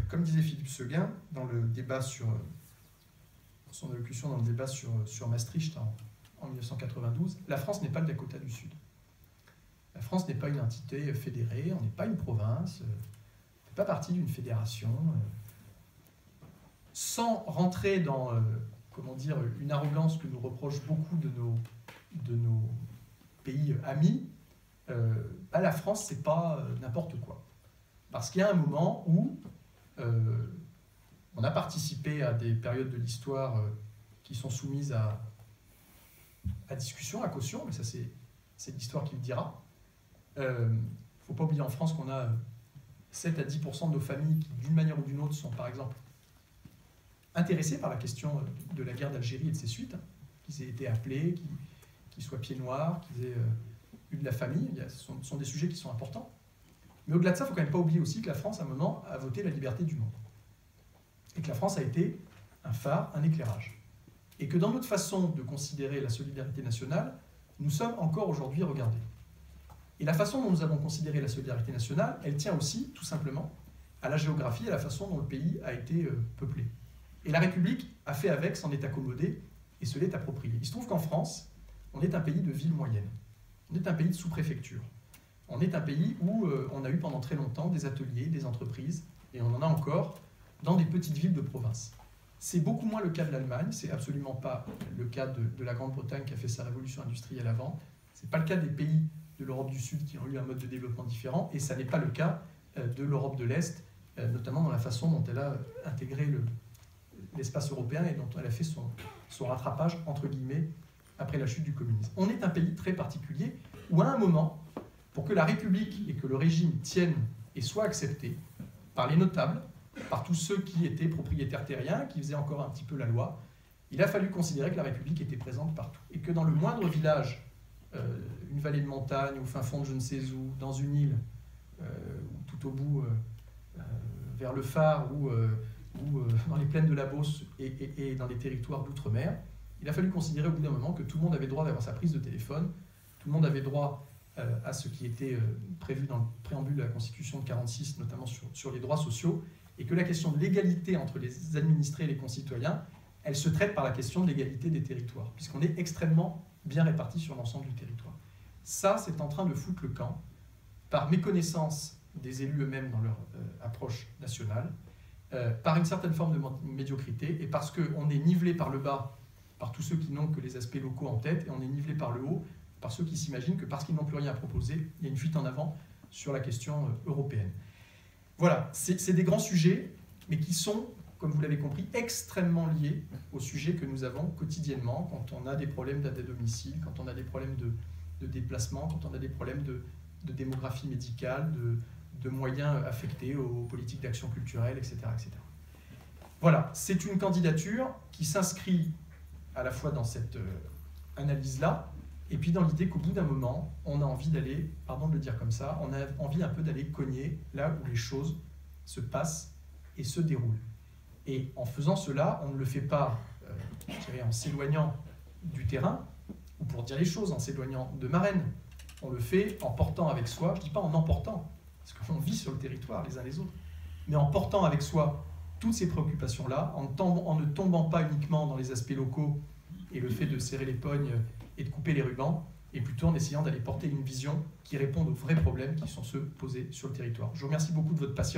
comme disait Philippe Séguin dans le débat son allocution dans le débat sur Maastricht en 1992, la France n'est pas le Dakota du Sud. La France n'est pas une entité fédérée, on n'est pas une province, on ne fait pas partie d'une fédération. Sans rentrer dans comment dire, une arrogance que nous reprochent beaucoup de nos pays amis, la France, c'est pas n'importe quoi. Parce qu'il y a un moment où on a participé à des périodes de l'histoire qui sont soumises à discussion, à caution, mais ça c'est l'histoire qui le dira. Il ne faut pas oublier en France qu'on a 7 à 10% de nos familles qui, d'une manière ou d'une autre, sont par exemple intéressés par la question de la guerre d'Algérie et de ses suites, qu'ils aient été appelés, qu'ils soient pieds noirs, qu'ils aient eu de la famille. Ce sont des sujets qui sont importants. Mais au-delà de ça, il ne faut quand même pas oublier aussi que la France, à un moment, a voté la liberté du monde. Et que la France a été un phare, un éclairage. Et que dans notre façon de considérer la solidarité nationale, nous sommes encore aujourd'hui regardés. Et la façon dont nous avons considéré la solidarité nationale, elle tient aussi, tout simplement, à la géographie et à la façon dont le pays a été peuplé. Et la République a fait avec, s'en est accommodée et se l'est appropriée. Il se trouve qu'en France, on est un pays de ville moyenne. On est un pays de sous-préfecture. On est un pays où on a eu pendant très longtemps des ateliers, des entreprises, et on en a encore dans des petites villes de province. C'est beaucoup moins le cas de l'Allemagne, c'est absolument pas le cas de la Grande-Bretagne qui a fait sa révolution industrielle avant, c'est pas le cas des pays de l'Europe du Sud qui ont eu un mode de développement différent, et ça n'est pas le cas de l'Europe de l'Est, notamment dans la façon dont elle a intégré l'espace européen et dont elle a fait son rattrapage, entre guillemets, après la chute du communisme. On est un pays très particulier où, à un moment, pour que la République et que le régime tiennent et soient acceptés par les notables, par tous ceux qui étaient propriétaires terriens, qui faisaient encore un petit peu la loi, il a fallu considérer que la République était présente partout. Et que dans le moindre village, une vallée de montagne, au fin fond de je ne sais où, dans une île, ou tout au bout, vers le phare, ou dans les plaines de la Beauce et dans les territoires d'outre-mer, il a fallu considérer au bout d'un moment que tout le monde avait droit d'avoir sa prise de téléphone, tout le monde avait droit à ce qui était prévu dans le préambule de la Constitution de 1946, notamment sur les droits sociaux, et que la question de l'égalité entre les administrés et les concitoyens, elle se traite par la question de l'égalité des territoires, puisqu'on est extrêmement bien répartis sur l'ensemble du territoire. Ça, c'est en train de foutre le camp, par méconnaissance des élus eux-mêmes dans leur approche nationale, par une certaine forme de médiocrité, et parce qu'on est nivelé par le bas par tous ceux qui n'ont que les aspects locaux en tête, et on est nivelé par le haut par ceux qui s'imaginent que parce qu'ils n'ont plus rien à proposer, il y a une fuite en avant sur la question européenne. Voilà, c'est des grands sujets, mais qui sont, comme vous l'avez compris, extrêmement liés aux sujets que nous avons quotidiennement quand on a des problèmes d'aide à domicile, quand on a des problèmes de déplacement, quand on a des problèmes de démographie médicale, de moyens affectés aux politiques d'action culturelle, etc., etc. Voilà, c'est une candidature qui s'inscrit à la fois dans cette analyse-là, et puis dans l'idée qu'au bout d'un moment, on a envie d'aller, pardon de le dire comme ça, on a envie un peu d'aller cogner là où les choses se passent et se déroulent. Et en faisant cela, on ne le fait pas en s'éloignant du terrain, ou pour dire les choses, en s'éloignant de Marennes. On le fait en portant avec soi, je ne dis pas en emportant, parce qu'on vit sur le territoire les uns les autres, mais en portant avec soi toutes ces préoccupations-là, en ne tombant pas uniquement dans les aspects locaux et le fait de serrer les pognes et de couper les rubans, et plutôt en essayant d'aller porter une vision qui réponde aux vrais problèmes qui sont ceux posés sur le territoire. Je vous remercie beaucoup de votre patience.